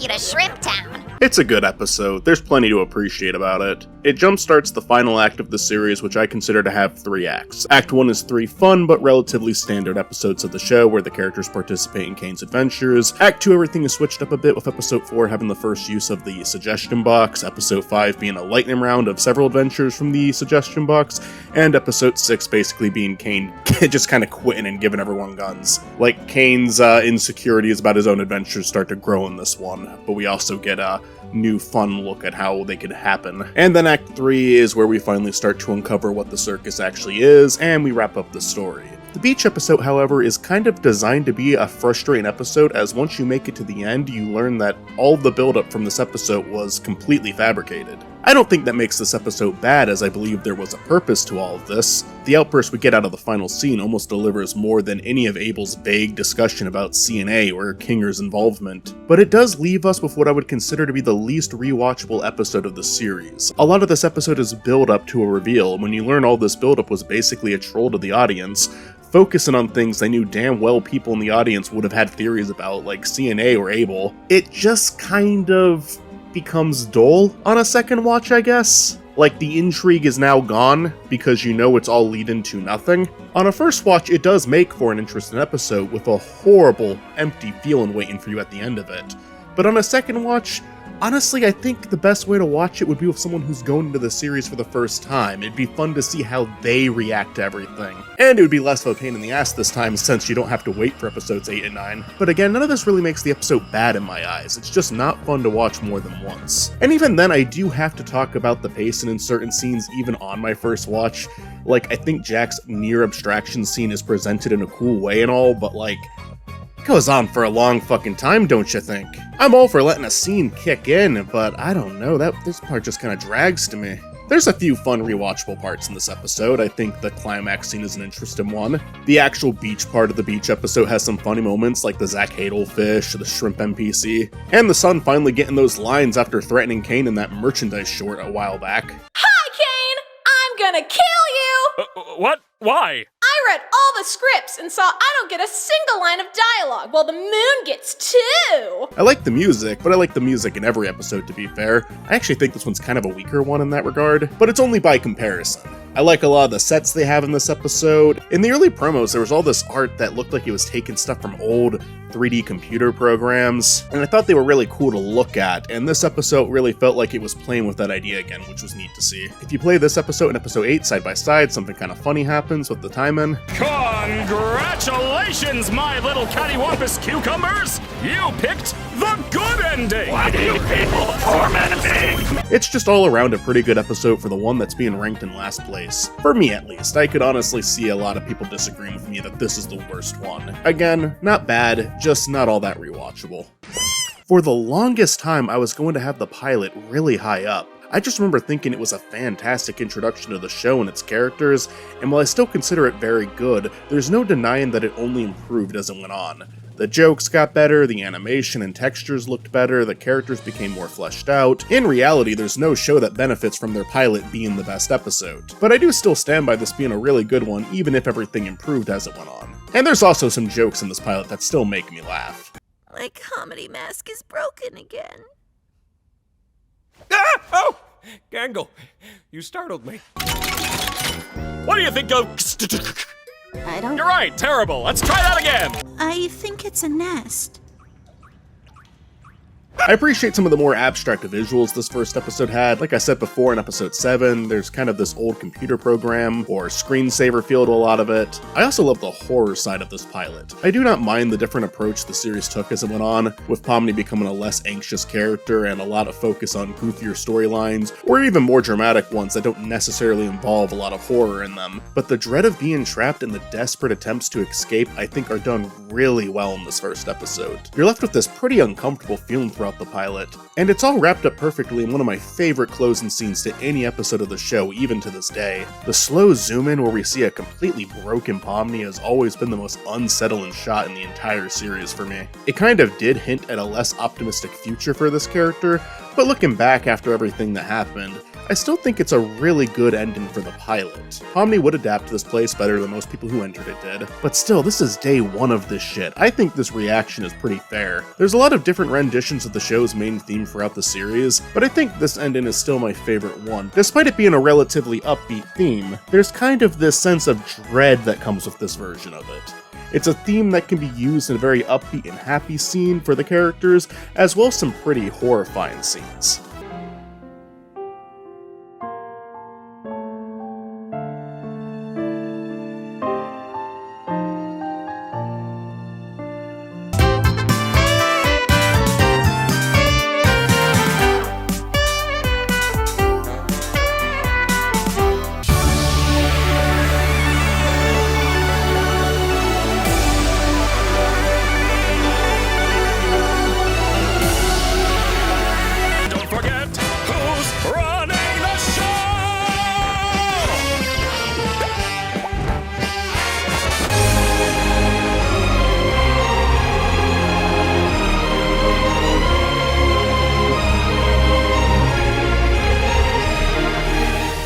you to Shrimp Town. It's a good episode, there's plenty to appreciate about it. It jumpstarts the final act of the series, which I consider to have 3 acts. Act 1 is 3 fun but relatively standard episodes of the show where the characters participate in Kane's adventures. Act 2, everything is switched up a bit, with episode 4 having the first use of the suggestion box, episode 5 being a lightning round of several adventures from the suggestion box, and episode 6 basically being Kane just kind of quitting and giving everyone guns. Like, Kane's insecurities about his own adventures start to grow in this one, but we also get a new fun look at how they could happen. And then Act 3 is where we finally start to uncover what the circus actually is, and we wrap up the story. The beach episode, however, is kind of designed to be a frustrating episode, as once you make it to the end, you learn that all the buildup from this episode was completely fabricated. I don't think that makes this episode bad, as I believe there was a purpose to all of this. The outburst we get out of the final scene almost delivers more than any of Abel's vague discussion about CNA or Kinger's involvement, but it does leave us with what I would consider to be the least rewatchable episode of the series. A lot of this episode is build up to a reveal, and when you learn all this buildup was basically a troll to the audience, focusing on things they knew damn well people in the audience would have had theories about, like CNA or Abel, it just kind of becomes dull on a second watch, I guess. Like, the intrigue is now gone because you know it's all leading to nothing. On a first watch, it does make for an interesting episode with a horrible, empty feeling waiting for you at the end of it. But on a second watch, honestly, I think the best way to watch it would be with someone who's going into the series for the first time. It'd be fun to see how they react to everything. And it would be less of a pain in the ass this time, since you don't have to wait for episodes 8 and 9. But again, none of this really makes the episode bad in my eyes. It's just not fun to watch more than once. And even then, I do have to talk about the pacing in certain scenes even on my first watch. Like, I think Jack's near abstraction scene is presented in a cool way and all, but like, goes on for a long fucking time, don't you think? I'm all for letting a scene kick in, but I don't know, this part just kind of drags to me. There's a few fun rewatchable parts in this episode. I think the climax scene is an interesting one. The actual beach part of the beach episode has some funny moments, like the Zach Hadel fish, the shrimp NPC, and the son finally getting those lines after threatening Kane in that merchandise short a while back. Hi, Kane! I'm gonna kill you! What? Why? I read all the scripts and saw I don't get a single line of dialogue, while the moon gets 2! I like the music, but I like the music in every episode, to be fair. I actually think this one's kind of a weaker one in that regard, but it's only by comparison. I like a lot of the sets they have in this episode. In the early promos, there was all this art that looked like it was taking stuff from old 3D computer programs, and I thought they were really cool to look at, and this episode really felt like it was playing with that idea again, which was neat to see. If you play this episode and episode 8 side by side, something kind of funny happens with the timing. Congratulations, my little cattywampus cucumbers! You picked the good ending! Why do you people torment me? It's just all around a pretty good episode for the one that's being ranked in last place. For me, at least. I could honestly see a lot of people disagreeing with me that this is the worst one. Again, not bad, just not all that rewatchable. For the longest time, I was going to have the pilot really high up. I just remember thinking it was a fantastic introduction to the show and its characters, and while I still consider it very good, there's no denying that it only improved as it went on. The jokes got better, the animation and textures looked better, the characters became more fleshed out. In reality, there's no show that benefits from their pilot being the best episode. But I do still stand by this being a really good one, even if everything improved as it went on. And there's also some jokes in this pilot that still make me laugh. My comedy mask is broken again. Ah! Oh! Gangle, you startled me. What do you think of... I don't... You're right, terrible. Let's try that again. I think it's a nest. I appreciate some of the more abstract visuals this first episode had. Like I said before in episode 7, there's kind of this old computer program or screensaver feel to a lot of it. I also love the horror side of this pilot. I do not mind the different approach the series took as it went on, with Pomni becoming a less anxious character and a lot of focus on goofier storylines, or even more dramatic ones that don't necessarily involve a lot of horror in them. But the dread of being trapped and the desperate attempts to escape I think are done really well in this first episode. You're left with this pretty uncomfortable feeling throughout the pilot, and it's all wrapped up perfectly in one of my favorite closing scenes to any episode of the show, even to this day. The slow zoom in where we see a completely broken Pomni has always been the most unsettling shot in the entire series for me. It kind of did hint at a less optimistic future for this character, but looking back after everything that happened, I still think it's a really good ending for the pilot. Hominy would adapt to this place better than most people who entered it did, but still, this is day one of this shit. I think this reaction is pretty fair. There's a lot of different renditions of the show's main theme throughout the series, but I think this ending is still my favorite one. Despite it being a relatively upbeat theme, there's kind of this sense of dread that comes with this version of it. It's a theme that can be used in a very upbeat and happy scene for the characters, as well as some pretty horrifying scenes.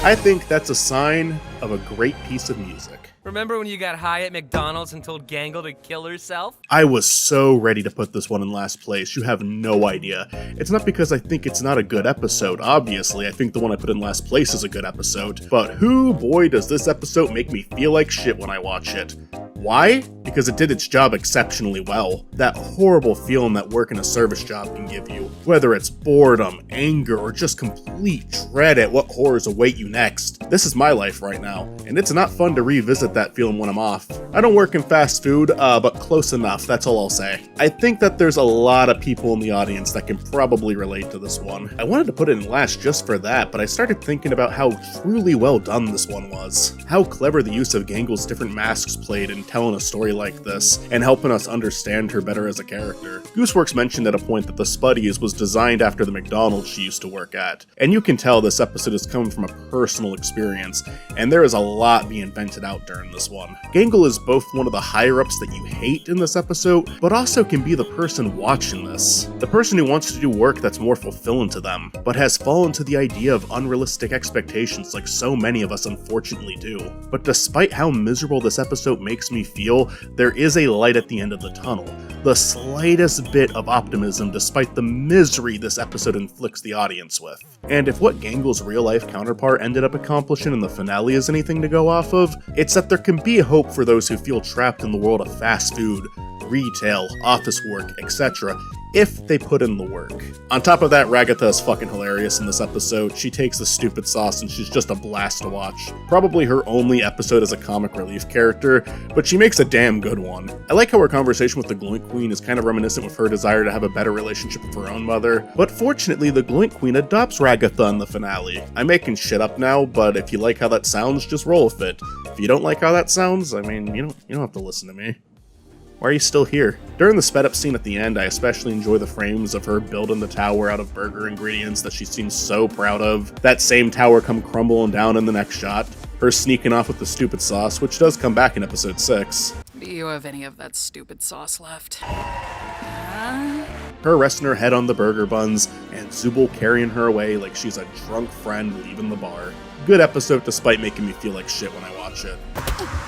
I think that's a sign of a great piece of music. Remember when you got high at McDonald's and told Gangle to kill herself? I was so ready to put this one in last place, you have no idea. It's not because I think it's not a good episode, obviously, I think the one I put in last place is a good episode, but boy does this episode make me feel like shit when I watch it. Why? Because it did its job exceptionally well. That horrible feeling that work in a service job can give you, whether it's boredom, anger, or just complete dread at what horrors await you next. This is my life right now, and it's not fun to revisit that feeling when I'm off. I don't work in fast food, but close enough, that's all I'll say. I think that there's a lot of people in the audience that can probably relate to this one. I wanted to put it in last just for that, but I started thinking about how truly well done this one was. How clever the use of Gangle's different masks played in telling a story like this, and helping us understand her better as a character. Gooseworks mentioned at a point that the Spuddies was designed after the McDonald's she used to work at, and you can tell this episode is coming from a personal experience, and there is a lot being vented out during this one. Gangle is both one of the higher-ups that you hate in this episode, but also can be the person watching this. The person who wants to do work that's more fulfilling to them, but has fallen to the idea of unrealistic expectations like so many of us unfortunately do. But despite how miserable this episode makes me feel, there is a light at the end of the tunnel. The slightest bit of optimism despite the misery this episode inflicts the audience with. And if what Gangle's real-life counterpart ended up accomplishing in the finale is anything to go off of, it's that there can be hope for those who feel trapped in the world of fast food, retail, office work, etc., if they put in the work. On top of that, Ragatha is fucking hilarious in this episode. She takes the stupid sauce and she's just a blast to watch. Probably her only episode as a comic relief character, but she makes a damn good one. I like how her conversation with the Gloink Queen is kind of reminiscent with her desire to have a better relationship with her own mother, but fortunately the Gloink Queen adopts Ragatha in the finale. I'm making shit up now, but if you like how that sounds, just roll with it. If you don't like how that sounds, I mean, you don't have to listen to me. Why are you still here? During the sped up scene at the end, I especially enjoy the frames of her building the tower out of burger ingredients that she seems so proud of. That same tower come crumbling down in the next shot. Her sneaking off with the stupid sauce, which does come back in episode 6. Do you have any of that stupid sauce left? Her resting her head on the burger buns, and Zubel carrying her away like she's a drunk friend leaving the bar. Good episode despite making me feel like shit when I watch it.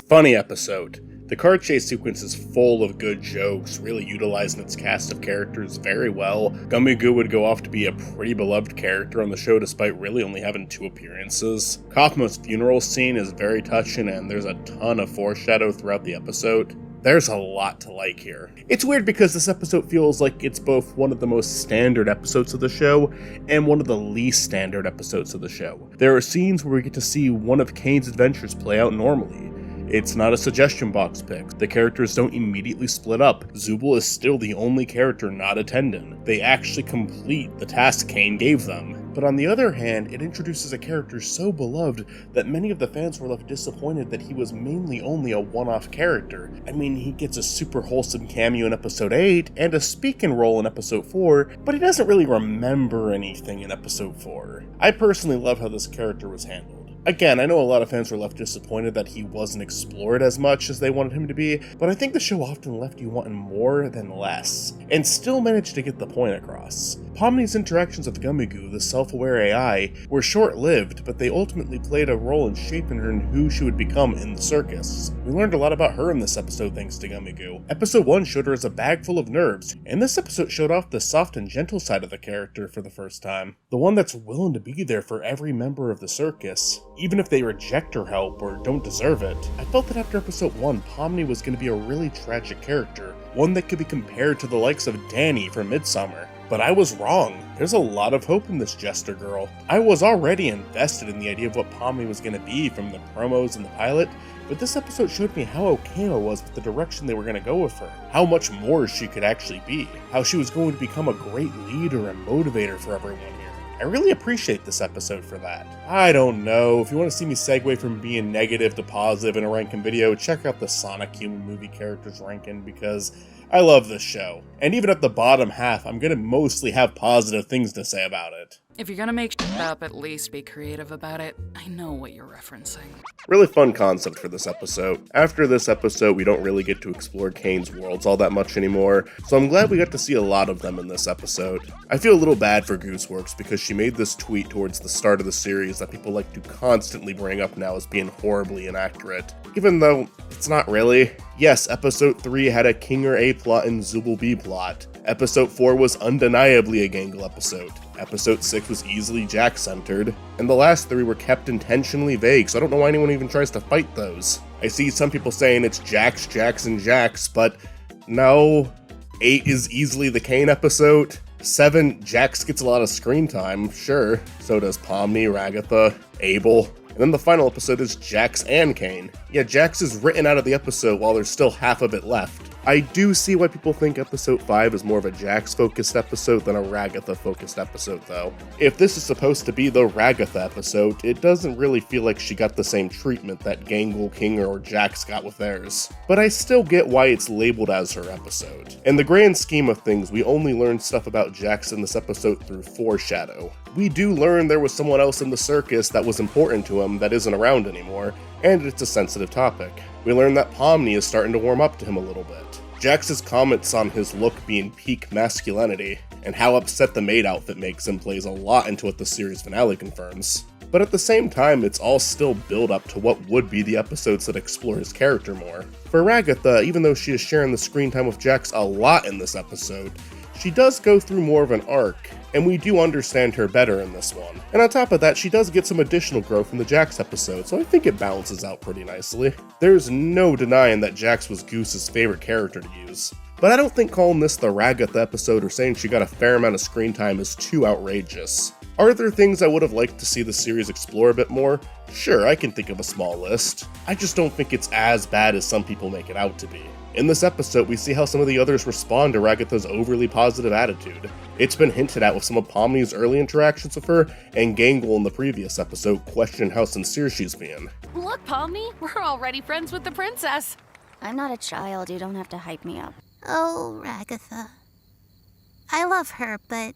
Funny episode. The car chase sequence is full of good jokes, really utilizing its cast of characters very well. Gummy Goo would go off to be a pretty beloved character on the show despite really only having 2 appearances. Kaufman's funeral scene is very touching and there's a ton of foreshadow throughout the episode. There's a lot to like here. It's weird because this episode feels like it's both one of the most standard episodes of the show and one of the least standard episodes of the show. There are scenes where we get to see one of Kane's adventures play out normally. It's not a suggestion box pick. The characters don't immediately split up. Zubel is still the only character not attending. They actually complete the task Kane gave them. But on the other hand, it introduces a character so beloved that many of the fans were left disappointed that he was mainly only a one-off character. I mean, he gets a super wholesome cameo in episode 8 and a speaking role in episode 4, but he doesn't really remember anything in episode 4. I personally love how this character was handled. Again, I know a lot of fans were left disappointed that he wasn't explored as much as they wanted him to be, but I think the show often left you wanting more than less, and still managed to get the point across. Pomni's interactions with Gummy, the self-aware AI, were short-lived, but they ultimately played a role in shaping her and who she would become in the circus. We learned a lot about her in this episode thanks to Gummy. Episode 1 showed her as a bag full of nerves, and this episode showed off the soft and gentle side of the character for the first time. The one that's willing to be there for every member of the circus, even if they reject her help or don't deserve it. I felt that after episode 1, Pomni was going to be a really tragic character, one that could be compared to the likes of Danny from Midsummer. But I was wrong. There's a lot of hope in this Jester girl. I was already invested in the idea of what Pomni was going to be from the promos and the pilot, but this episode showed me how okay I was with the direction they were going to go with her, how much more she could actually be, how she was going to become a great leader and motivator for everyone here. I really appreciate this episode for that. I don't know, if you want to see me segue from being negative to positive in a ranking video, check out the Sonic Human movie characters ranking, because I love this show. And even at the bottom half, I'm gonna mostly have positive things to say about it. If you're gonna make shit up, at least be creative about it. I know what you're referencing. Really fun concept for this episode. After this episode, we don't really get to explore Kane's worlds all that much anymore, so I'm glad we got to see a lot of them in this episode. I feel a little bad for Gooseworks because she made this tweet towards the start of the series that people like to constantly bring up now as being horribly inaccurate, even though it's not really. Yes, episode 3 had a Kinger A plot and Zubel B plot. Episode 4 was undeniably a Gangle episode. Episode 6 was easily Jack-centered. And the last 3 were kept intentionally vague, so I don't know why anyone even tries to fight those. I see some people saying it's Jax, Jax, and Jax, but no. 8 is easily the Kane episode. 7, Jax gets a lot of screen time, sure. So does Pomni, Ragatha, Abel. And then the final episode is Jax and Kane. Yeah, Jax is written out of the episode while there's still half of it left. I do see why people think episode 5 is more of a Jax-focused episode than a Ragatha-focused episode, though. If this is supposed to be the Ragatha episode, it doesn't really feel like she got the same treatment that Gangle, Kinger, or Jax got with theirs. But I still get why it's labeled as her episode. In the grand scheme of things, we only learned stuff about Jax in this episode through foreshadow. We do learn there was someone else in the circus that was important to him that isn't around anymore, and it's a sensitive topic. We learn that Pomni is starting to warm up to him a little bit. Jax's comments on his look being peak masculinity, and how upset the maid outfit makes him plays a lot into what the series finale confirms. But at the same time, it's all still build up to what would be the episodes that explore his character more. For Ragatha, even though she is sharing the screen time with Jax a lot in this episode, she does go through more of an arc, and we do understand her better in this one. And on top of that, she does get some additional growth in the Jax episode, so I think it balances out pretty nicely. There's no denying that Jax was Goose's favorite character to use. But I don't think calling this the Ragatha episode or saying she got a fair amount of screen time is too outrageous. Are there things I would have liked to see the series explore a bit more? Sure, I can think of a small list. I just don't think it's as bad as some people make it out to be. In this episode, we see how some of the others respond to Ragatha's overly positive attitude. It's been hinted at with some of Pomni's early interactions with her, and Gangle in the previous episode questioned how sincere she's being. Look, Pomni, we're already friends with the princess. I'm not a child, you don't have to hype me up. Oh, Ragatha. I love her, but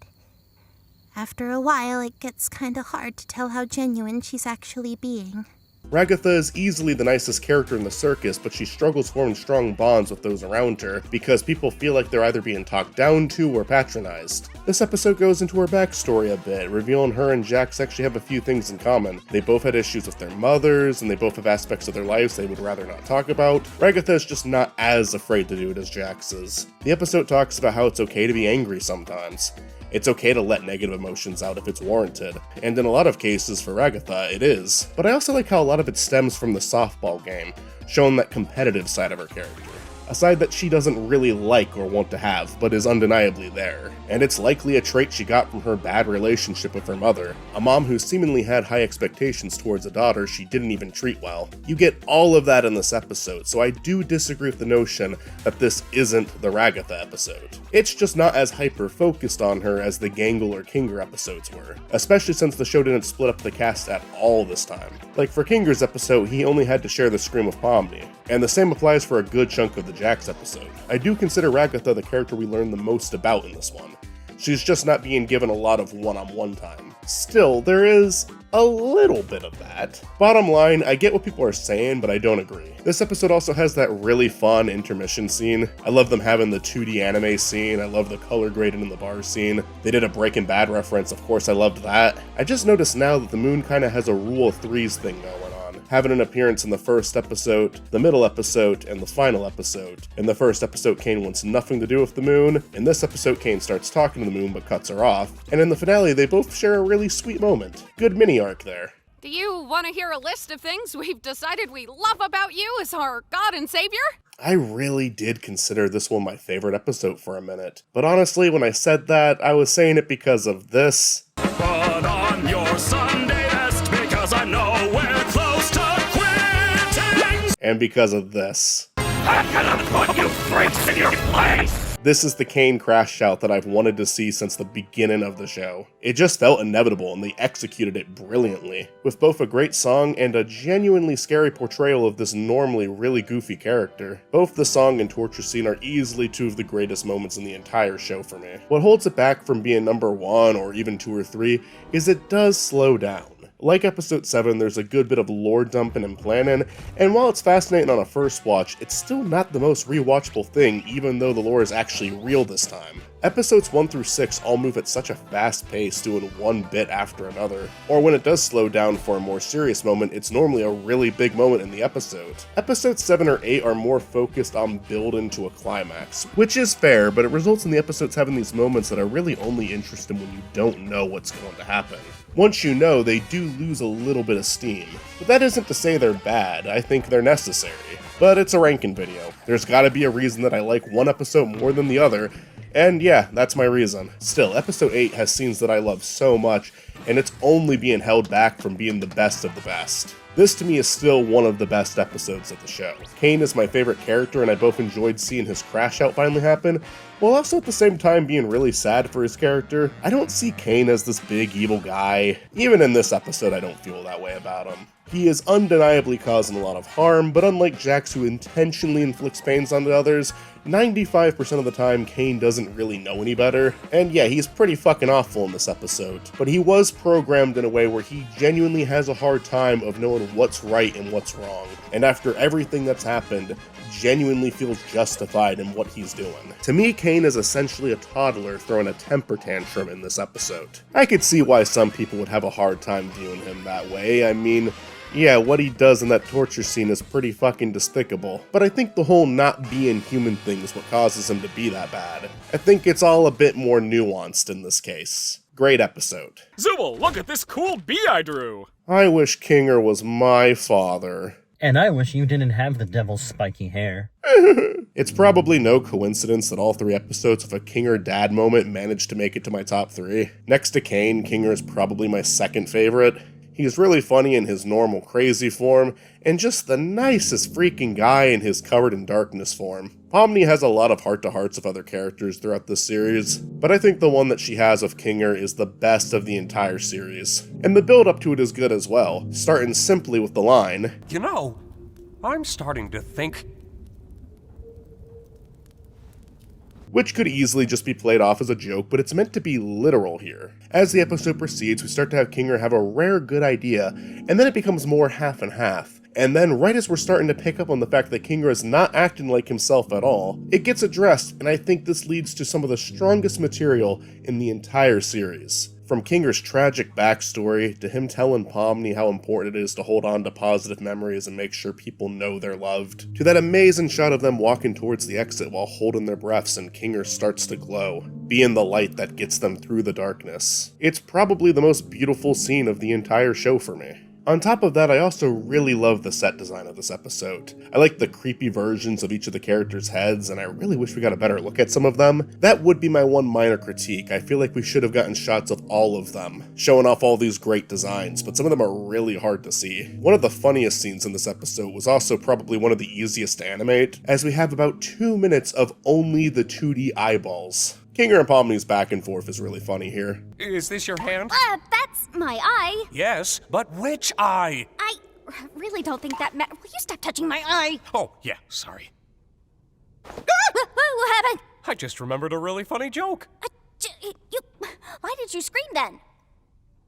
after a while it gets kinda hard to tell how genuine she's actually being. Ragatha is easily the nicest character in the circus, but she struggles forming strong bonds with those around her because people feel like they're either being talked down to or patronized. This episode goes into her backstory a bit, revealing her and Jax actually have a few things in common. They both had issues with their mothers, and they both have aspects of their lives they would rather not talk about. Ragatha is just not as afraid to do it as Jax is. The episode talks about how it's okay to be angry sometimes. It's okay to let negative emotions out if it's warranted, and in a lot of cases for Ragatha, it is. But I also like how a lot of it stems from the softball game, showing that competitive side of her character. A side that she doesn't really like or want to have, but is undeniably there. And it's likely a trait she got from her bad relationship with her mother, a mom who seemingly had high expectations towards a daughter she didn't even treat well. You get all of that in this episode, so I do disagree with the notion that this isn't the Ragatha episode. It's just not as hyper-focused on her as the Gangle or Kinger episodes were, especially since the show didn't split up the cast at all this time. Like for Kinger's episode, he only had to share the screen with Pomni, and the same applies for a good chunk of the Jax episode. I do consider Ragatha the character we learn the most about in this one. She's just not being given a lot of one-on-one time. Still, there is a little bit of that. Bottom line, I get what people are saying, but I don't agree. This episode also has that really fun intermission scene. I love them having the 2D anime scene. I love the color graded in the bar scene. They did a Breaking Bad reference, of course I loved that. I just noticed now that the moon kinda has a rule of threes thing going on. Having an appearance in the first episode, the middle episode, and the final episode. In the first episode, Kane wants nothing to do with the moon. In this episode, Kane starts talking to the moon but cuts her off. And in the finale, they both share a really sweet moment. Good mini arc there. Do you want to hear a list of things we've decided we love about you as our God and Savior? I really did consider this one my favorite episode for a minute. But honestly, when I said that, I was saying it because of this. Put on your Sunday best because I know we're close to quitting. And because of this. I cannot put you freaks in your place. This is the Kane crash shout that I've wanted to see since the beginning of the show. It just felt inevitable and they executed it brilliantly, with both a great song and a genuinely scary portrayal of this normally really goofy character. Both the song and torture scene are easily two of the greatest moments in the entire show for me. What holds it back from being number 1 or even 2 or 3 is it does slow down. Like episode 7, there's a good bit of lore dumping and planning, and while it's fascinating on a first watch, it's still not the most rewatchable thing, even though the lore is actually real this time. Episodes 1 through 6 all move at such a fast pace, doing one bit after another. Or when it does slow down for a more serious moment, it's normally a really big moment in the episode. Episodes 7 or 8 are more focused on building to a climax, which is fair, but it results in the episodes having these moments that are really only interesting when you don't know what's going to happen. Once you know, they do lose a little bit of steam. But that isn't to say they're bad, I think they're necessary. But it's a ranking video. There's gotta be a reason that I like one episode more than the other, and yeah, that's my reason. Still, episode 8 has scenes that I love so much, and it's only being held back from being the best of the best. This to me is still one of the best episodes of the show. Kane is my favorite character and I both enjoyed seeing his crash out finally happen, while also at the same time being really sad for his character. I don't see Kane as this big evil guy. Even in this episode I don't feel that way about him. He is undeniably causing a lot of harm, but unlike Jax who intentionally inflicts pains onto others, 95% of the time Kane doesn't really know any better. And yeah, he's pretty fucking awful in this episode, but he was programmed in a way where he genuinely has a hard time of knowing what's right and what's wrong. And after everything that's happened, genuinely feels justified in what he's doing. To me, Kane is essentially a toddler throwing a temper tantrum in this episode. I could see why some people would have a hard time viewing him that way. I mean, yeah, what he does in that torture scene is pretty fucking despicable, but I think the whole not being human thing is what causes him to be that bad. I think it's all a bit more nuanced in this case. Great episode. Zubel, look at this cool bee I drew! I wish Kinger was my father. And I wish you didn't have the devil's spiky hair. It's probably no coincidence that all 3 episodes of a Kinger dad moment managed to make it to my top 3. Next to Kane, Kinger is probably my second favorite. He's really funny in his normal crazy form, and just the nicest freaking guy in his covered in darkness form. Pomni has a lot of heart-to-hearts of other characters throughout this series, but I think the one that she has of Kinger is the best of the entire series. And the build up to it is good as well, starting simply with the line, You know, I'm starting to think... which could easily just be played off as a joke, but it's meant to be literal here. As the episode proceeds, we start to have Kinger have a rare good idea, and then it becomes more half and half. And then right as we're starting to pick up on the fact that Kinger is not acting like himself at all, it gets addressed, and I think this leads to some of the strongest material in the entire series. From Kinger's tragic backstory, to him telling Pomni how important it is to hold on to positive memories and make sure people know they're loved, to that amazing shot of them walking towards the exit while holding their breaths and Kinger starts to glow, being the light that gets them through the darkness. It's probably the most beautiful scene of the entire show for me. On top of that, I also really love the set design of this episode. I like the creepy versions of each of the characters' heads, and I really wish we got a better look at some of them. That would be my one minor critique. I feel like we should have gotten shots of all of them, showing off all these great designs, but some of them are really hard to see. One of the funniest scenes in this episode was also probably one of the easiest to animate, as we have about 2 minutes of only the 2D eyeballs. Kinger and Pomni's back and forth is really funny here. Is this your hand? That's my eye. Yes, but which eye? I really don't think that Will you stop touching my eye? Oh, yeah, sorry. What happened? I just remembered a really funny joke. Why did you scream then?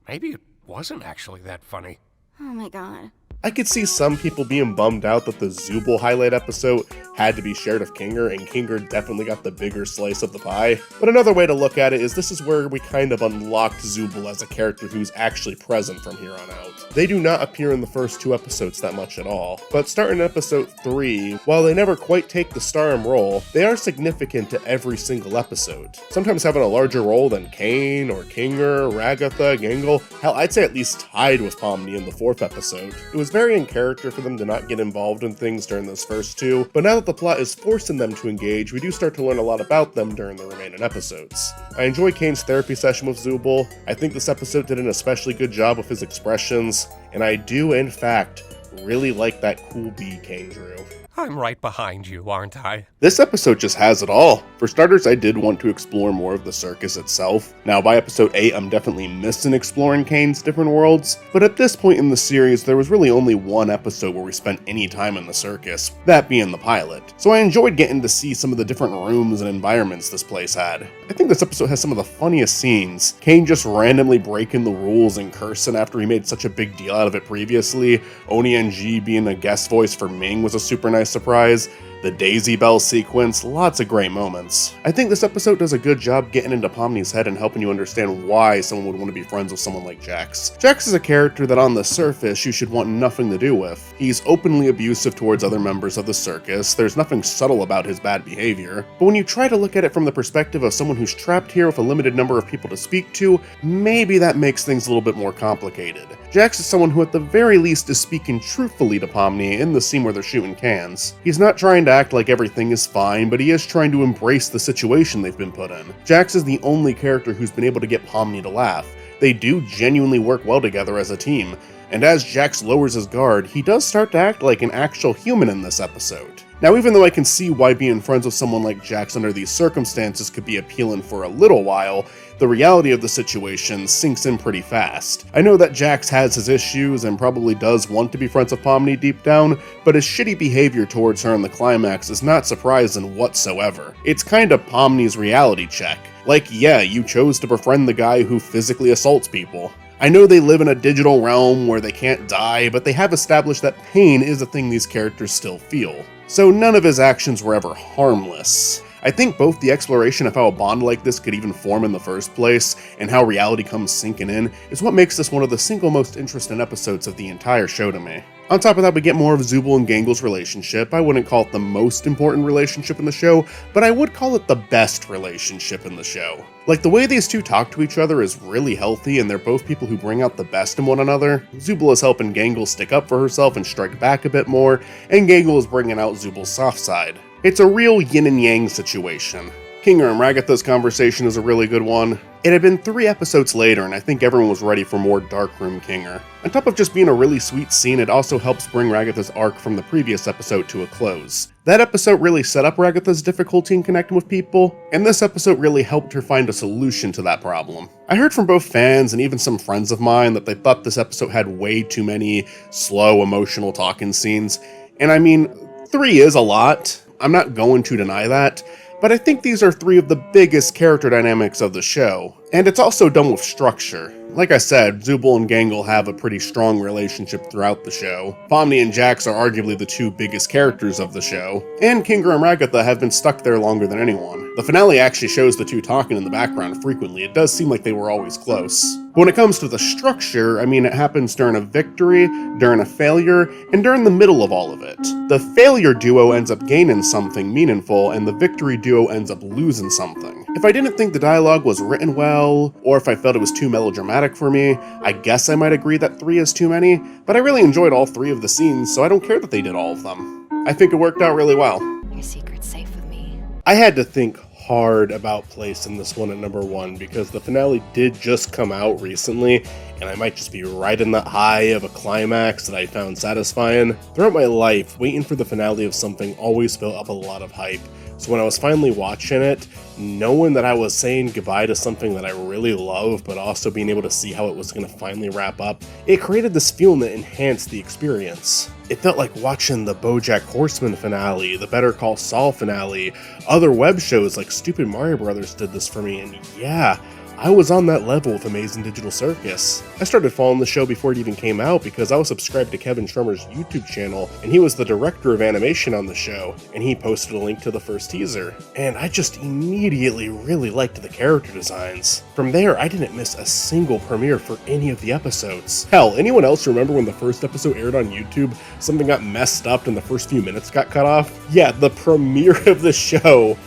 Maybe it wasn't actually that funny. Oh my god. I could see some people being bummed out that the Zubel highlight episode had to be shared with Kinger, and Kinger definitely got the bigger slice of the pie. But another way to look at it is this is where we kind of unlocked Zubel as a character who's actually present from here on out. They do not appear in the first 2 episodes that much at all, but starting in episode 3, while they never quite take the starring role, they are significant to every single episode. Sometimes having a larger role than Kane or Kinger, Ragatha, Gangle, hell, I'd say at least tied with Pomni in the 4th episode. It was very in character for them to not get involved in things during those first 2, but now that the plot is forcing them to engage, we do start to learn a lot about them during the remaining episodes. I enjoy Kane's therapy session with Zubel. I think this episode did an especially good job with his expressions, and I do, in fact, really like that cool bee Kane drew. I'm right behind you, aren't I? This episode just has it all. For starters, I did want to explore more of the circus itself. Now, by episode 8, I'm definitely missing exploring Kane's different worlds, but at this point in the series, there was really only one episode where we spent any time in the circus, that being the pilot. So I enjoyed getting to see some of the different rooms and environments this place had. I think this episode has some of the funniest scenes. Kane just randomly breaking the rules and cursing after he made such a big deal out of it previously. Oni NG being a guest voice for Ming was a super nice surprise. The Daisy Bell sequence, lots of great moments. I think this episode does a good job getting into Pomni's head and helping you understand why someone would want to be friends with someone like Jax. Jax is a character that on the surface you should want nothing to do with. He's openly abusive towards other members of the circus, there's nothing subtle about his bad behavior, but when you try to look at it from the perspective of someone who's trapped here with a limited number of people to speak to, maybe that makes things a little bit more complicated. Jax is someone who at the very least is speaking truthfully to Pomni in the scene where they're shooting cans. He's not trying to act like everything is fine, but he is trying to embrace the situation they've been put in. Jax is the only character who's been able to get Pomni to laugh. They do genuinely work well together as a team, and as Jax lowers his guard, he does start to act like an actual human in this episode. Now, even though I can see why being friends with someone like Jax under these circumstances could be appealing for a little while, the reality of the situation sinks in pretty fast. I know that Jax has his issues and probably does want to be friends with Pomni deep down, but his shitty behavior towards her in the climax is not surprising whatsoever. It's kind of Pomni's reality check. Like, yeah, you chose to befriend the guy who physically assaults people. I know they live in a digital realm where they can't die, but they have established that pain is a thing these characters still feel. So none of his actions were ever harmless. I think both the exploration of how a bond like this could even form in the first place, and how reality comes sinking in, is what makes this one of the single most interesting episodes of the entire show to me. On top of that, we get more of Zubel and Gangle's relationship. I wouldn't call it the most important relationship in the show, but I would call it the best relationship in the show. Like, the way these two talk to each other is really healthy, and they're both people who bring out the best in one another. Zubel is helping Gangle stick up for herself and strike back a bit more, and Gangle is bringing out Zubel's soft side. It's a real yin and yang situation. Kinger and Ragatha's conversation is a really good one. It had been 3 episodes later, and I think everyone was ready for more Darkroom Kinger. On top of just being a really sweet scene, it also helps bring Ragatha's arc from the previous episode to a close. That episode really set up Ragatha's difficulty in connecting with people, and this episode really helped her find a solution to that problem. I heard from both fans and even some friends of mine that they thought this episode had way too many slow, emotional talking scenes, and I mean, 3 is a lot. I'm not going to deny that, but I think these are 3 of the biggest character dynamics of the show, and it's also done with structure. Like I said, Zubel and Gangle have a pretty strong relationship throughout the show. Pomni and Jax are arguably the 2 biggest characters of the show, and Kinger and Ragatha have been stuck there longer than anyone. The finale actually shows the 2 talking in the background frequently. It does seem like they were always close. But when it comes to the structure, I mean, it happens during a victory, during a failure, and during the middle of all of it. The failure duo ends up gaining something meaningful, and the victory duo ends up losing something. If I didn't think the dialogue was written well, or if I felt it was too melodramatic for me, I guess I might agree that 3 is too many, but I really enjoyed all 3 of the scenes, so I don't care that they did all of them. I think it worked out really well. Your secret's safe with me. I had to think hard about placing this one at number 1 because the finale did just come out recently, and I might just be right in the high of a climax that I found satisfying. Throughout my life, waiting for the finale of something always built up a lot of hype. So when I was finally watching it, knowing that I was saying goodbye to something that I really love, but also being able to see how it was going to finally wrap up, it created this feeling that enhanced the experience. It felt like watching the BoJack Horseman finale, the Better Call Saul finale, other web shows like Stupid Mario Brothers did this for me, and yeah, I was on that level with Amazing Digital Circus. I started following the show before it even came out because I was subscribed to Kevin Schremer's YouTube channel, and he was the director of animation on the show, and he posted a link to the first teaser. And I just immediately really liked the character designs. From there, I didn't miss a single premiere for any of the episodes. Hell, anyone else remember when the first episode aired on YouTube, something got messed up and the first few minutes got cut off? Yeah, the premiere of the show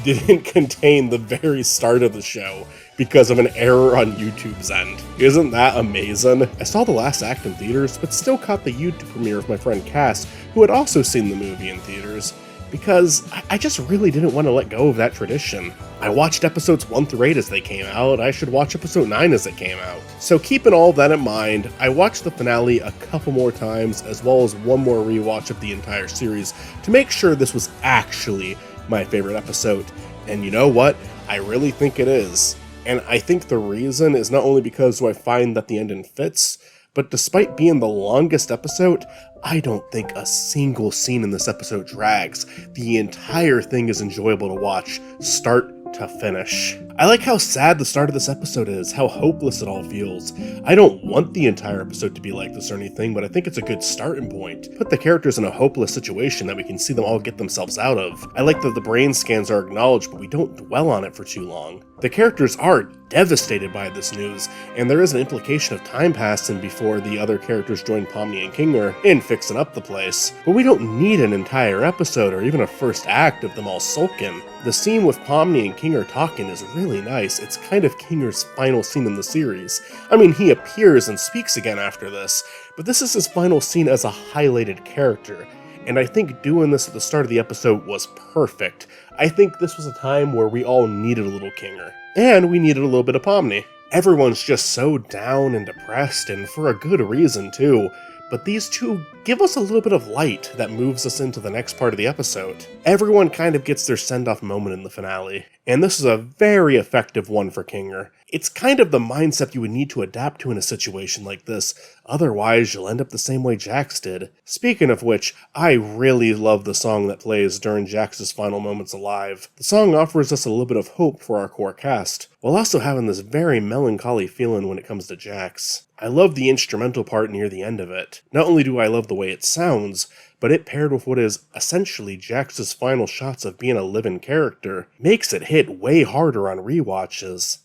didn't contain the very start of the show because of an error on YouTube's end. Isn't that amazing? I saw the last act in theaters, but still caught the YouTube premiere of my friend Cass, who had also seen the movie in theaters, because I just really didn't want to let go of that tradition. I watched episodes 1 through 8 as they came out. I should watch episode 9 as it came out. So keeping all of that in mind, I watched the finale a couple more times, as well as one more rewatch of the entire series, to make sure this was actually my favorite episode. And you know what? I really think it is. And I think the reason is not only because I find that the ending fits, but despite being the longest episode, I don't think a single scene in this episode drags. The entire thing is enjoyable to watch, start to finish. I like how sad the start of this episode is, how hopeless it all feels. I don't want the entire episode to be like this or anything, but I think it's a good starting point. Put the characters in a hopeless situation that we can see them all get themselves out of. I like that the brain scans are acknowledged, but we don't dwell on it for too long. The characters are devastated by this news, and there is an implication of time passing before the other characters join Pomni and Kinger in fixing up the place. But we don't need an entire episode or even a first act of them all sulking. The scene with Pomni and Kinger talking is really nice. It's kind of Kinger's final scene in the series. I mean, he appears and speaks again after this, but this is his final scene as a highlighted character. And I think doing this at the start of the episode was perfect. I think this was a time where we all needed a little Kinger. And we needed a little bit of Pomni. Everyone's just so down and depressed, and for a good reason too. But these two give us a little bit of light that moves us into the next part of the episode. Everyone kind of gets their send-off moment in the finale, and this is a very effective one for Kinger. It's kind of the mindset you would need to adapt to in a situation like this, otherwise you'll end up the same way Jax did. Speaking of which, I really love the song that plays during Jax's final moments alive. The song offers us a little bit of hope for our core cast, while also having this very melancholy feeling when it comes to Jax. I love the instrumental part near the end of it. Not only do I love the way it sounds, but it paired with what is essentially Jax's final shots of being a living character makes it hit way harder on rewatches.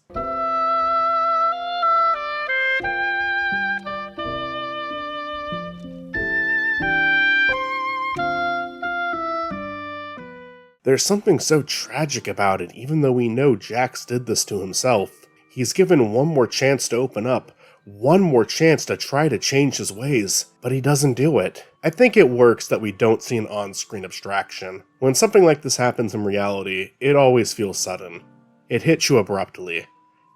There's something so tragic about it, even though we know Jax did this to himself. He's given one more chance to open up, one more chance to try to change his ways, but he doesn't do it. I think it works that we don't see an on-screen abstraction. When something like this happens in reality, it always feels sudden. It hits you abruptly.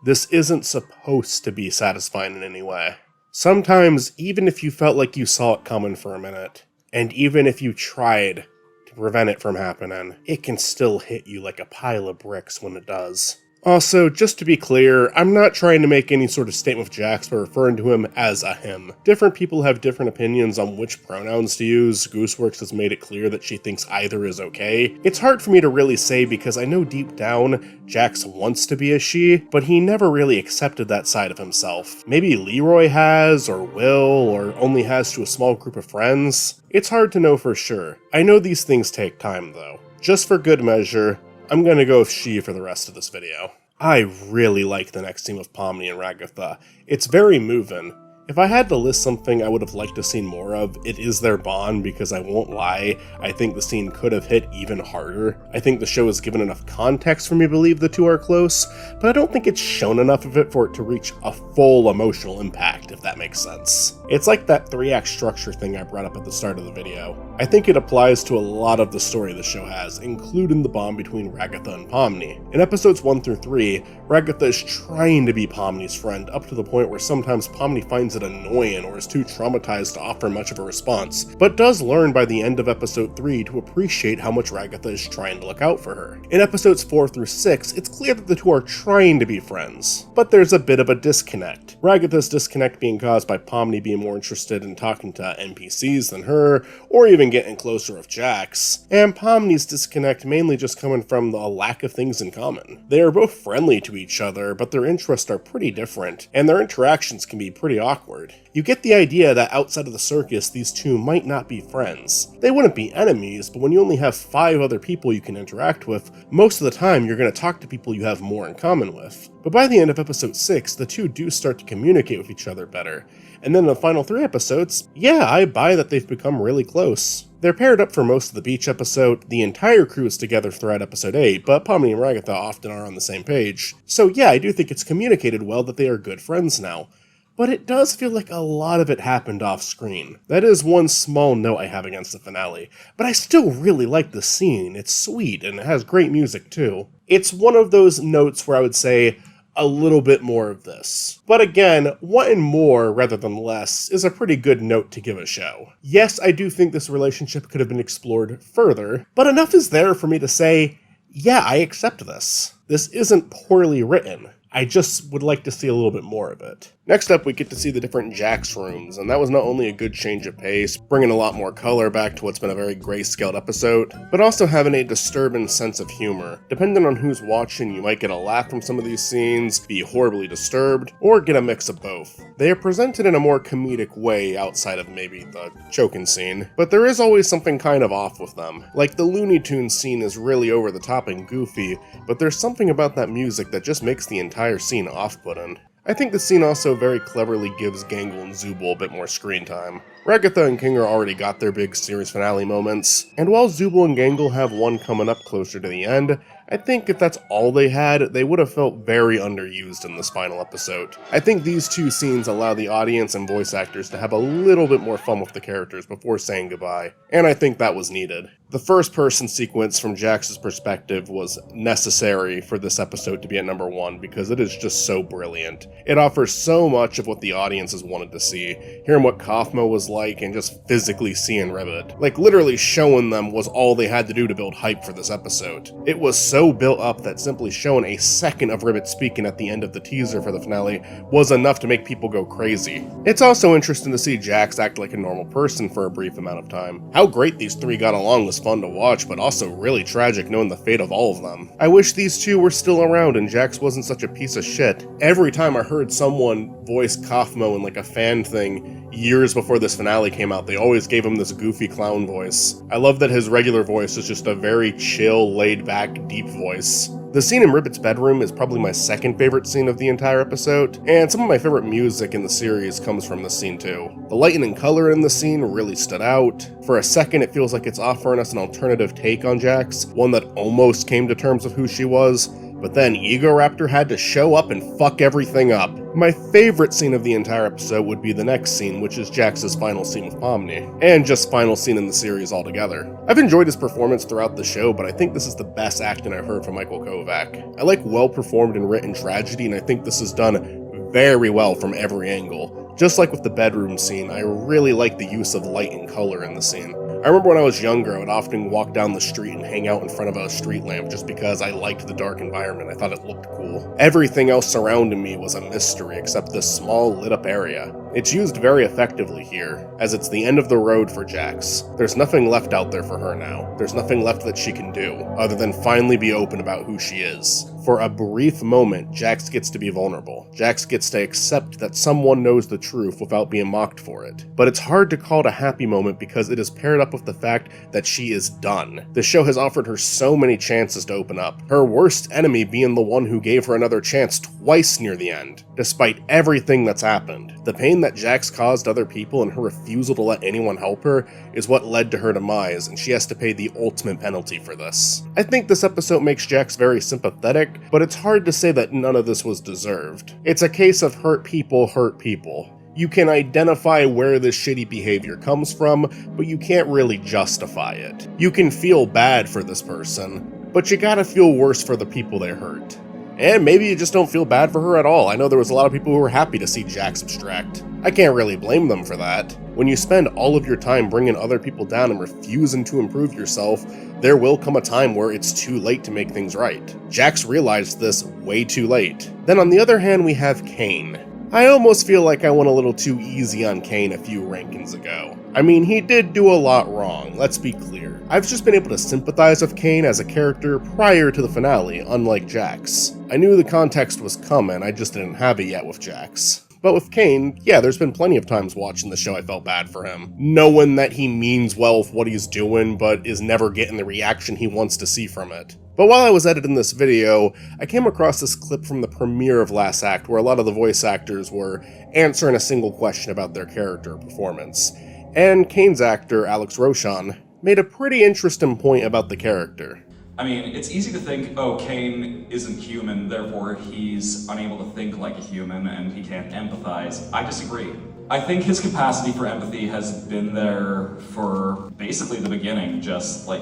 This isn't supposed to be satisfying in any way. Sometimes, even if you felt like you saw it coming for a minute, and even if you tried to prevent it from happening, it can still hit you like a pile of bricks when it does. Also, just to be clear, I'm not trying to make any sort of statement with Jax by referring to him as a him. Different people have different opinions on which pronouns to use. Gooseworks has made it clear that she thinks either is okay. It's hard for me to really say because I know deep down Jax wants to be a she, but he never really accepted that side of himself. Maybe Leroy has, or will, or only has to a small group of friends. It's hard to know for sure. I know these things take time though. Just for good measure, I'm gonna go with she for the rest of this video. I really like the next scene with Pomni and Ragatha. It's very moving. If I had to list something I would have liked to see more of, it is their bond, because I won't lie, I think the scene could have hit even harder. I think the show has given enough context for me to believe the two are close, but I don't think it's shown enough of it for it to reach a full emotional impact, if that makes sense. It's like that 3-act structure thing I brought up at the start of the video. I think it applies to a lot of the story the show has, including the bond between Ragatha and Pomni. In episodes 1 through 3, Ragatha is trying to be Pomni's friend, up to the point where sometimes Pomni finds it annoying or is too traumatized to offer much of a response, but does learn by the end of episode 3 to appreciate how much Ragatha is trying to look out for her. In episodes 4 through 6, it's clear that the two are trying to be friends, but there's a bit of a disconnect. Ragatha's disconnect being caused by Pomni being more interested in talking to NPCs than her, or even getting closer with Jax, and Pomni's disconnect mainly just coming from the lack of things in common. They are both friendly to each other, but their interests are pretty different, and their interactions can be pretty awkward. You get the idea that outside of the circus, these two might not be friends. They wouldn't be enemies, but when you only have 5 other people you can interact with, most of the time you're going to talk to people you have more in common with. But by the end of episode 6, the two do start to communicate with each other better. And then in the final 3 episodes, yeah, I buy that they've become really close. They're paired up for most of the beach episode, the entire crew is together throughout episode 8, but Pomni and Ragatha often are on the same page. So yeah, I do think it's communicated well that they are good friends now. But it does feel like a lot of it happened off screen. That is one small note I have against the finale, but I still really like the scene. It's sweet and it has great music too. It's one of those notes where I would say a little bit more of this. But again, wanting more rather than less is a pretty good note to give a show. Yes, I do think this relationship could have been explored further, but enough is there for me to say, yeah, I accept this. This isn't poorly written. I just would like to see a little bit more of it. Next up, we get to see the different Jax rooms, and that was not only a good change of pace, bringing a lot more color back to what's been a very grayscaled episode, but also having a disturbing sense of humor. Depending on who's watching, you might get a laugh from some of these scenes, be horribly disturbed, or get a mix of both. They are presented in a more comedic way outside of maybe the choking scene, but there is always something kind of off with them. Like the Looney Tunes scene is really over the top and goofy, but there's something about that music that just makes the entire scene off-putting. I think the scene also very cleverly gives Gangle and Zubel a bit more screen time. Ragatha and Kinger already got their big series finale moments, and while Zubel and Gangle have one coming up closer to the end, I think if that's all they had, they would have felt very underused in this final episode. I think these two scenes allow the audience and voice actors to have a little bit more fun with the characters before saying goodbye, and I think that was needed. The first-person sequence from Jax's perspective was necessary for this episode to be at number 1 because it is just so brilliant. It offers so much of what the audiences wanted to see, hearing what Kaufmo was like and just physically seeing Ribbit. Like literally showing them was all they had to do to build hype for this episode. It was so built up that simply showing a second of Ribbit speaking at the end of the teaser for the finale was enough to make people go crazy. It's also interesting to see Jax act like a normal person for a brief amount of time. How great these 3 got along was fun to watch, but also really tragic knowing the fate of all of them. I wish these 2 were still around and Jax wasn't such a piece of shit. Every time I heard someone voice Kaufmo in like a fan thing years before this finale came out, they always gave him this goofy clown voice. I love that his regular voice is just a very chill, laid-back, deep voice. The scene in Ribbit's bedroom is probably my second favorite scene of the entire episode, and some of my favorite music in the series comes from this scene too. The lighting and color in the scene really stood out. For a second, it feels like it's offering us an alternative take on Jax, one that almost came to terms with who she was, but then Egoraptor had to show up and fuck everything up. My favorite scene of the entire episode would be the next scene, which is Jax's final scene with Pomni, and just final scene in the series altogether. I've enjoyed his performance throughout the show, but I think this is the best acting I've heard from Michael Kovac. I like well-performed and written tragedy, and I think this is done very well from every angle. Just like with the bedroom scene, I really like the use of light and color in the scene. I remember when I was younger, I would often walk down the street and hang out in front of a street lamp just because I liked the dark environment. I thought it looked cool. Everything else surrounding me was a mystery except this small lit up area. It's used very effectively here, as it's the end of the road for Jax. There's nothing left out there for her now. There's nothing left that she can do, other than finally be open about who she is. For a brief moment, Jax gets to be vulnerable. Jax gets to accept that someone knows the truth without being mocked for it. But it's hard to call it a happy moment because it is paired up with the fact that she is done. The show has offered her so many chances to open up, her worst enemy being the one who gave her another chance twice near the end, despite everything that's happened. The pain that Jax caused other people and her refusal to let anyone help her is what led to her demise, and she has to pay the ultimate penalty for this. I think this episode makes Jax very sympathetic, but it's hard to say that none of this was deserved. It's a case of hurt people hurt people. You can identify where this shitty behavior comes from, but you can't really justify it. You can feel bad for this person, but you gotta feel worse for the people they hurt. And maybe you just don't feel bad for her at all. I know there was a lot of people who were happy to see Jax abstract. I can't really blame them for that. When you spend all of your time bringing other people down and refusing to improve yourself, there will come a time where it's too late to make things right. Jax realized this way too late. Then on the other hand, we have Kane. I almost feel like I went a little too easy on Kane a few rankings ago. I mean, he did do a lot wrong, let's be clear. I've just been able to sympathize with Kane as a character prior to the finale, unlike Jax. I knew the context was coming, I just didn't have it yet with Jax. But with Kane, yeah, there's been plenty of times watching the show I felt bad for him, knowing that he means well with what he's doing, but is never getting the reaction he wants to see from it. But while I was editing this video, I came across this clip from the premiere of Last Act where a lot of the voice actors were answering a single question about their character performance. And Kane's actor, Alex Rochon, made a pretty interesting point about the character. I mean, it's easy to think, oh, Kane isn't human, therefore he's unable to think like a human and he can't empathize. I disagree. I think his capacity for empathy has been there for basically the beginning, just like,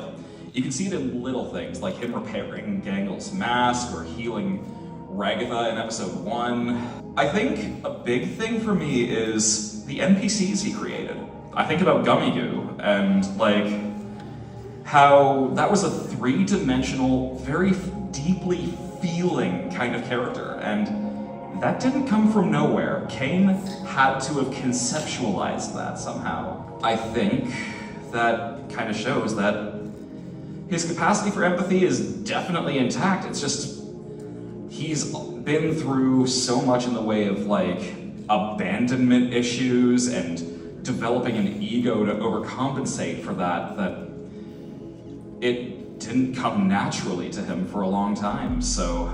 you can see it in little things, like him repairing Gangle's mask or healing Ragatha in episode 1. I think a big thing for me is the NPCs he created. I think about Gummy Goo and like how that was a three-dimensional, very deeply feeling kind of character, and that didn't come from nowhere. Kane had to have conceptualized that somehow. I think that kind of shows that his capacity for empathy is definitely intact. It's just, he's been through so much in the way of like abandonment issues and developing an ego to overcompensate for that, that it didn't come naturally to him for a long time, so...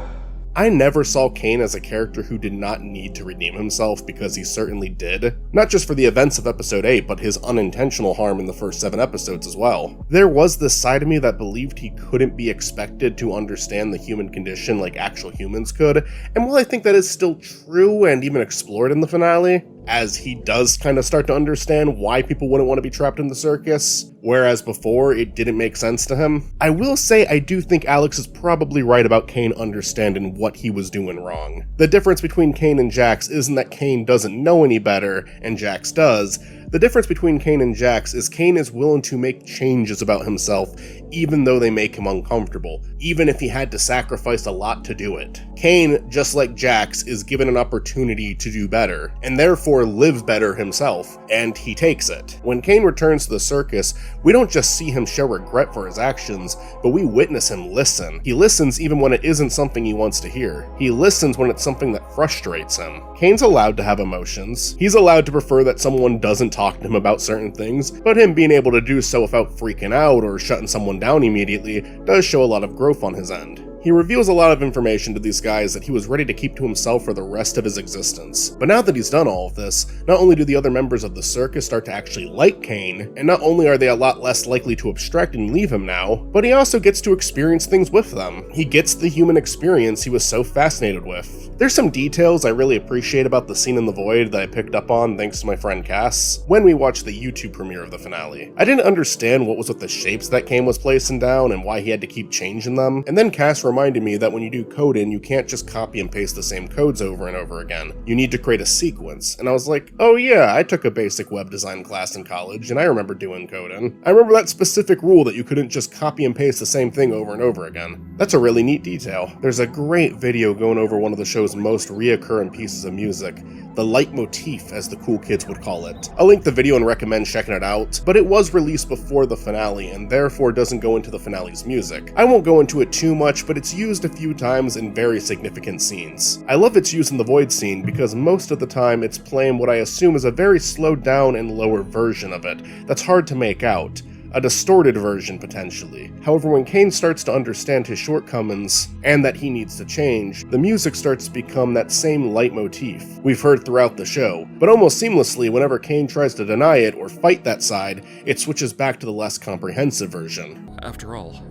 I never saw Kane as a character who did not need to redeem himself, because he certainly did. Not just for the events of episode 8, but his unintentional harm in the first 7 episodes as well. There was this side of me that believed he couldn't be expected to understand the human condition like actual humans could, and while I think that is still true and even explored in the finale, as he does kind of start to understand why people wouldn't want to be trapped in the circus, whereas before it didn't make sense to him. I will say I do think Alex is probably right about Kane understanding what he was doing wrong. The difference between Kane and Jax isn't that Kane doesn't know any better and Jax does. The difference between Kane and Jax is Kane is willing to make changes about himself even though they make him uncomfortable, even if he had to sacrifice a lot to do it. Kane, just like Jax, is given an opportunity to do better, and therefore live better himself, and he takes it. When Kane returns to the circus, we don't just see him show regret for his actions, but we witness him listen. He listens even when it isn't something he wants to hear. He listens when it's something that frustrates him. Kane's allowed to have emotions. He's allowed to prefer that someone doesn't talk to him about certain things, but him being able to do so without freaking out or shutting someone down immediately does show a lot of growth on his end. He reveals a lot of information to these guys that he was ready to keep to himself for the rest of his existence. But now that he's done all of this, not only do the other members of the circus start to actually like Kane, and not only are they a lot less likely to abstract and leave him now, but he also gets to experience things with them. He gets the human experience he was so fascinated with. There's some details I really appreciate about the scene in the void that I picked up on thanks to my friend Cass when we watched the YouTube premiere of the finale. I didn't understand what was with the shapes that Kane was placing down and why he had to keep changing them, and then Cass reminded me that when you do coding, you can't just copy and paste the same codes over and over again. You need to create a sequence. And I was like, oh yeah, I took a basic web design class in college, and I remember doing coding. I remember that specific rule that you couldn't just copy and paste the same thing over and over again. That's a really neat detail. There's a great video going over one of the show's most reoccurring pieces of music, the leitmotif, as the cool kids would call it. I'll link the video and recommend checking it out, but it was released before the finale and therefore doesn't go into the finale's music. I won't go into it too much, but it's used a few times in very significant scenes. I love its use in the void scene because most of the time it's playing what I assume is a very slowed down and lower version of it that's hard to make out. A distorted version, potentially. However, when Kane starts to understand his shortcomings, and that he needs to change, the music starts to become that same leitmotif we've heard throughout the show, but almost seamlessly whenever Kane tries to deny it or fight that side, it switches back to the less comprehensive version. After all,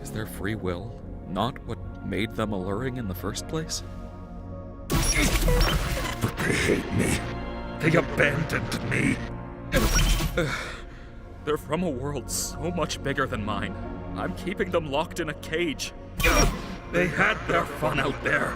is their free will not what made them alluring in the first place? But they hate me. They abandoned me. They're from a world so much bigger than mine. I'm keeping them locked in a cage. They had their fun out there.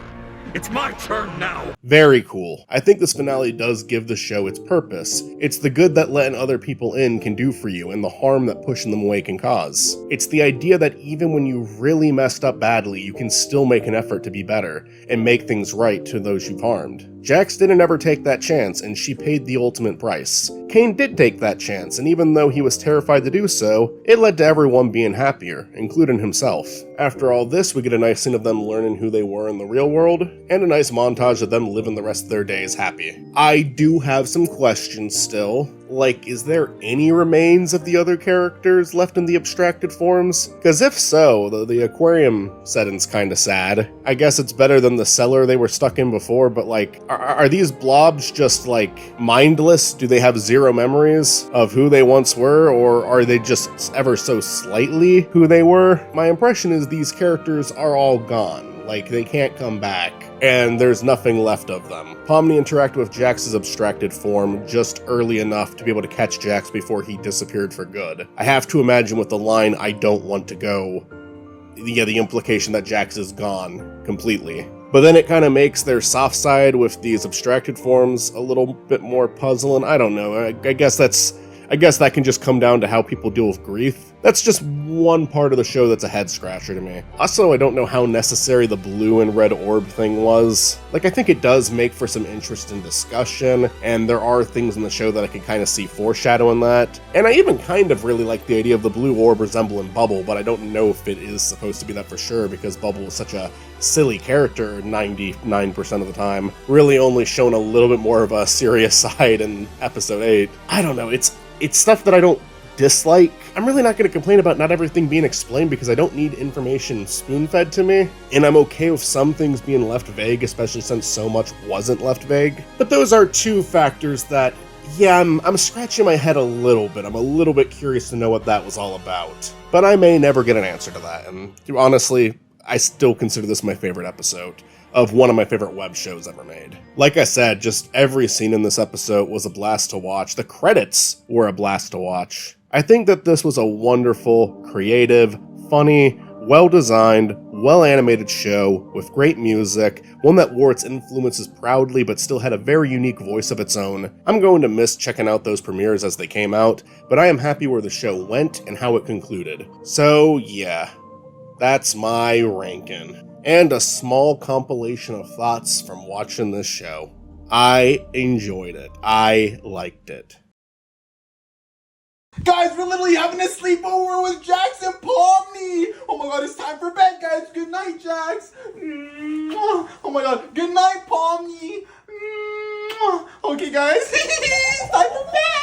It's my turn now! Very cool. I think this finale does give the show its purpose. It's the good that letting other people in can do for you and the harm that pushing them away can cause. It's the idea that even when you really messed up badly, you can still make an effort to be better and make things right to those you've harmed. Jax didn't ever take that chance, and she paid the ultimate price. Cain did take that chance, and even though he was terrified to do so, it led to everyone being happier, including himself. After all this, we get a nice scene of them learning who they were in the real world, and a nice montage of them living the rest of their days happy. I do have some questions still. Like, is there any remains of the other characters left in the abstracted forms? Because if so, the aquarium setting's kinda sad. I guess it's better than the cellar they were stuck in before, but like, are these blobs just like mindless? Do they have zero memories of who they once were, or are they just ever so slightly who they were? My impression is these characters are all gone. Like, they can't come back, and there's nothing left of them. Pomni interacted with Jax's abstracted form just early enough to be able to catch Jax before he disappeared for good. I have to imagine with the line, "I don't want to go," the implication that Jax is gone completely. But then it kind of makes their soft side with these abstracted forms a little bit more puzzling. I don't know, I guess that can just come down to how people deal with grief. That's just one part of the show that's a head scratcher to me. Also, I don't know how necessary the blue and red orb thing was. Like, I think it does make for some interesting discussion, and there are things in the show that I can kind of see foreshadowing that. And I even kind of really like the idea of the blue orb resembling Bubble, but I don't know if it is supposed to be that for sure, because Bubble is such a silly character 99% of the time. Really only shown a little bit more of a serious side in episode 8. I don't know, it's stuff that I don't dislike. I'm really not going to complain about not everything being explained because I don't need information spoon-fed to me, and I'm okay with some things being left vague, especially since so much wasn't left vague. But those are two factors that, yeah, I'm scratching my head a little bit. I'm a little bit curious to know what that was all about. But I may never get an answer to that, and honestly, I still consider this my favorite episode of one of my favorite web shows ever made. Like I said, just every scene in this episode was a blast to watch. The credits were a blast to watch. I think that this was a wonderful, creative, funny, well-designed, well-animated show with great music, one that wore its influences proudly but still had a very unique voice of its own. I'm going to miss checking out those premieres as they came out, but I am happy where the show went and how it concluded. So yeah, that's my ranking. And a small compilation of thoughts from watching this show. I enjoyed it. I liked it. Guys, we're literally having a sleepover with Jax and Pomni! Oh my god, it's time for bed, guys! Good night, Jax! Oh my god, good night, Pomni! Okay, guys, it's time for bed!